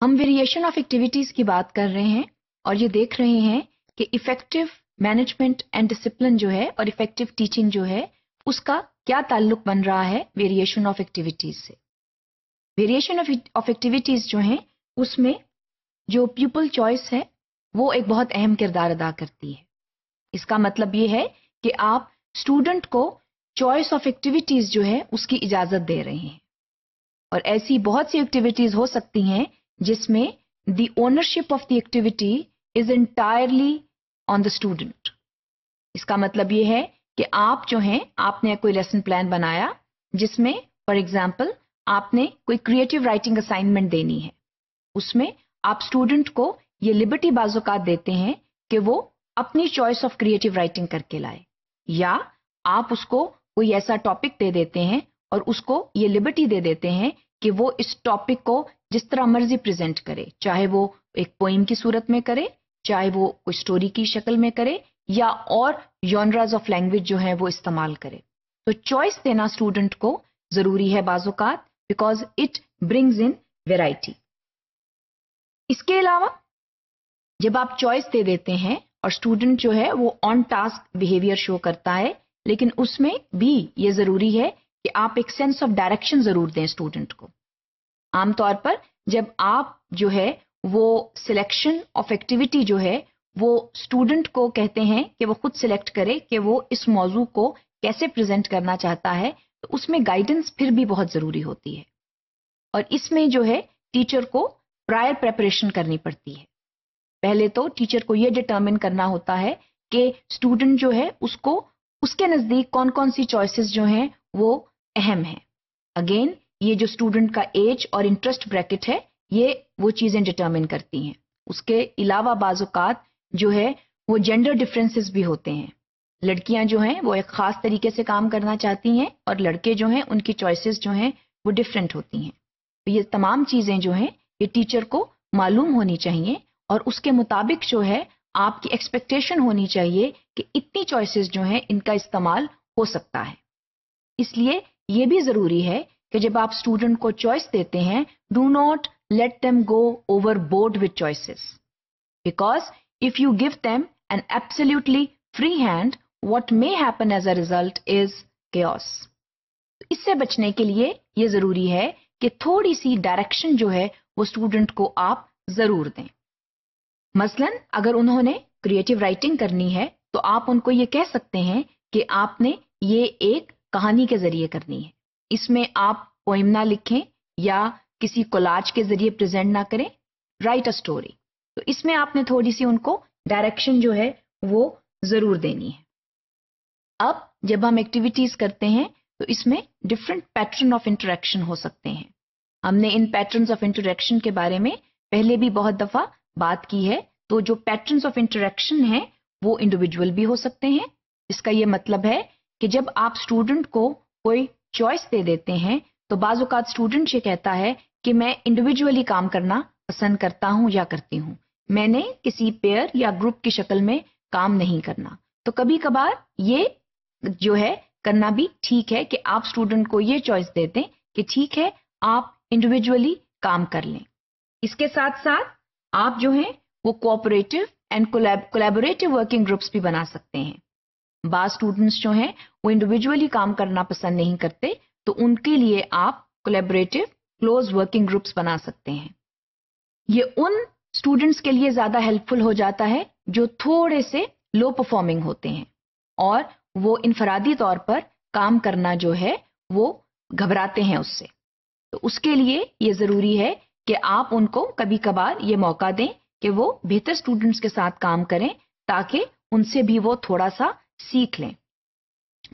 ہم variation of activities کی بات کر رہے ہیں اور یہ دیکھ رہے ہیں کہ افیکٹو مینجمنٹ اینڈ ڈسپلن جو ہے اور افیکٹو ٹیچنگ جو ہے اس کا کیا تعلق بن رہا ہے ویریشن آف ایکٹیویٹیز سے. ویریشن آف ایکٹیویٹیز جو ہیں اس میں جو پیپل چوائس ہے وہ ایک بہت اہم کردار ادا کرتی ہے. اس کا مطلب یہ ہے کہ آپ اسٹوڈنٹ کو چوائس آف ایکٹیویٹیز جو ہے اس کی اجازت دے رہے ہیں اور ایسی بہت سی ایکٹیویٹیز ہو سکتی ہیں جس میں the ownership of the activity is entirely on the student. اس کا مطلب یہ ہے کہ آپ جو ہیں آپ نے کوئی لیسن پلان بنایا جس میں فار ایگزامپل آپ نے کوئی کریٹو رائٹنگ اسائنمنٹ دینی ہے. اس میں آپ اسٹوڈنٹ کو یہ لبرٹی بعض اوقات دیتے ہیں کہ وہ اپنی چوائس آف کریٹو رائٹنگ کر کے لائے یا آپ اس کو کوئی ایسا ٹاپک دے دیتے ہیں اور اس کو یہ لبرٹی دے دیتے ہیں کہ وہ اس ٹاپک کو جس طرح مرضی پریزنٹ کرے, چاہے وہ ایک پوئم کی صورت میں کرے, چاہے وہ کوئی سٹوری کی شکل میں کرے یا اور جانراز آف لینگویج جو ہے وہ استعمال کرے. تو چوائس دینا اسٹوڈنٹ کو ضروری ہے بعض اوقات because it brings in variety. اس کے علاوہ جب آپ چوائس دے دیتے ہیں اور اسٹوڈنٹ جو ہے وہ آن ٹاسک بیہیویئر شو کرتا ہے لیکن اس میں بھی یہ ضروری ہے کہ آپ ایک سینس آف ڈائریکشن ضرور دیں اسٹوڈنٹ کو. عام طور پر جب آپ جو ہے وہ سلیکشن آف ایکٹیویٹی جو ہے وہ اسٹوڈنٹ کو کہتے ہیں کہ وہ خود سلیکٹ کرے کہ وہ اس موضوع کو کیسے پریزنٹ کرنا چاہتا ہے تو اس میں گائیڈنس پھر بھی بہت ضروری ہوتی ہے اور اس میں جو ہے ٹیچر کو پرائر پریپریشن کرنی پڑتی ہے. پہلے تو ٹیچر کو یہ ڈٹرمن کرنا ہوتا ہے کہ اسٹوڈنٹ جو ہے اس کو اس کے نزدیک کون کون سی چوائسیز جو ہیں وہ اہم ہیں. اگین یہ جو اسٹوڈنٹ کا ایج اور انٹرسٹ بریکٹ ہے یہ وہ چیزیں ڈٹرمن کرتی ہیں. اس کے علاوہ بعض اوقات جو ہے وہ جینڈر ڈفرینسز بھی ہوتے ہیں. لڑکیاں جو ہیں وہ ایک خاص طریقے سے کام کرنا چاہتی ہیں اور لڑکے جو ہیں ان کی چوائسیز جو ہیں وہ ڈفرینٹ ہوتی ہیں. تو یہ تمام چیزیں جو ہیں یہ ٹیچر کو معلوم ہونی چاہیے اور اس کے مطابق جو ہے آپ کی ایکسپیکٹیشن ہونی چاہیے کہ اتنی چوائسیز جو ہیں ان کا استعمال ہو سکتا ہے. اس لیے یہ بھی ضروری ہے کہ جب آپ اسٹوڈنٹ کو چوائس دیتے ہیں do not let them go overboard with choices because if you give them an absolutely free hand what may happen as a result is chaos. اس سے بچنے کے لیے یہ ضروری ہے کہ تھوڑی سی ڈائریکشن جو ہے وہ اسٹوڈنٹ کو آپ ضرور دیں. مثلا اگر انہوں نے کریٹو رائٹنگ کرنی ہے تو آپ ان کو یہ کہہ سکتے ہیں کہ آپ نے یہ ایک کہانی کے ذریعے کرنی ہے. اس میں آپ پوئم نہ لکھیں یا کسی کولاج کے ذریعے پریزنٹ نہ کریں, رائٹ اے اسٹوری. تو اس میں آپ نے تھوڑی سی ان کو ڈائریکشن جو ہے وہ ضرور دینی ہے. اب جب ہم ایکٹیویٹیز کرتے ہیں تو اس میں ڈفرینٹ پیٹرن آف انٹریکشن ہو سکتے ہیں. ہم نے ان پیٹرنز آف انٹریکشن کے بارے میں پہلے بھی بہت دفعہ بات کی ہے. تو جو پیٹرنز آف انٹریکشن ہیں وہ انڈیویجول بھی ہو سکتے ہیں. اس کا یہ مطلب ہے کہ جب آپ اسٹوڈنٹ کو کوئی چوائس دے دیتے ہیں تو بعض اوقات اسٹوڈنٹ یہ کہتا ہے کہ میں انڈیویجولی کام کرنا پسند کرتا ہوں یا کرتی ہوں, میں نے کسی پیئر یا گروپ کی شکل میں کام نہیں کرنا. تو کبھی کبھار یہ جو ہے کرنا بھی ٹھیک ہے کہ آپ اسٹوڈنٹ کو یہ چوائس دے دیں کہ ٹھیک ہے آپ انڈیویجولی کام کر لیں. اس کے ساتھ ساتھ آپ جو ہیں وہ کوآپریٹو اینڈ کولیبوریٹو ورکنگ گروپس بھی بنا سکتے ہیں. بعض اسٹوڈنٹس جو ہیں وہ انڈیویجولی کام کرنا پسند نہیں کرتے تو ان کے لیے آپ کولیبوریٹو کلوز ورکنگ گروپس بنا سکتے ہیں. یہ ان اسٹوڈنٹس کے لیے زیادہ ہیلپ فل ہو جاتا ہے جو تھوڑے سے لو پرفارمنگ ہوتے ہیں اور وہ انفرادی طور پر کام کرنا جو ہے وہ گھبراتے ہیں اس سے. تو اس کے لیے یہ ضروری ہے کہ آپ ان کو کبھی کبھار یہ موقع دیں کہ وہ بہتر اسٹوڈنٹس کے ساتھ کام کریں تاکہ ان سے بھی وہ تھوڑا سا سیکھ لیں.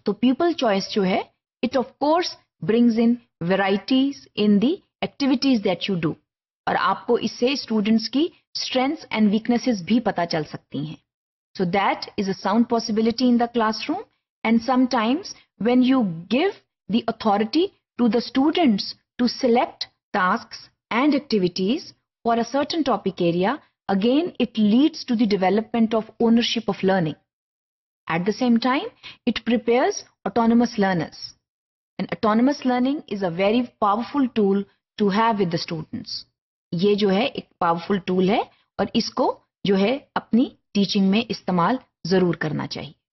تو پیپل چوائس جو ہے it of course brings in varieties in the activities that you do اور آپ کو اس سے اسٹوڈنٹس کی اسٹرینتھس اینڈ ویکنیسز بھی پتہ چل سکتی ہیں. So that is a sound possibility in the classroom and sometimes when you give the authority to the students to select tasks and activities for a certain topic area again it leads to the development of ownership of learning. At the same time, it prepares autonomous learners. And autonomous learning is a very powerful tool to have with the students. یہ جو ہے ایک powerful tool ہے اور اس کو جو ہے اپنی ٹیچنگ میں استعمال ضرور کرنا چاہیے.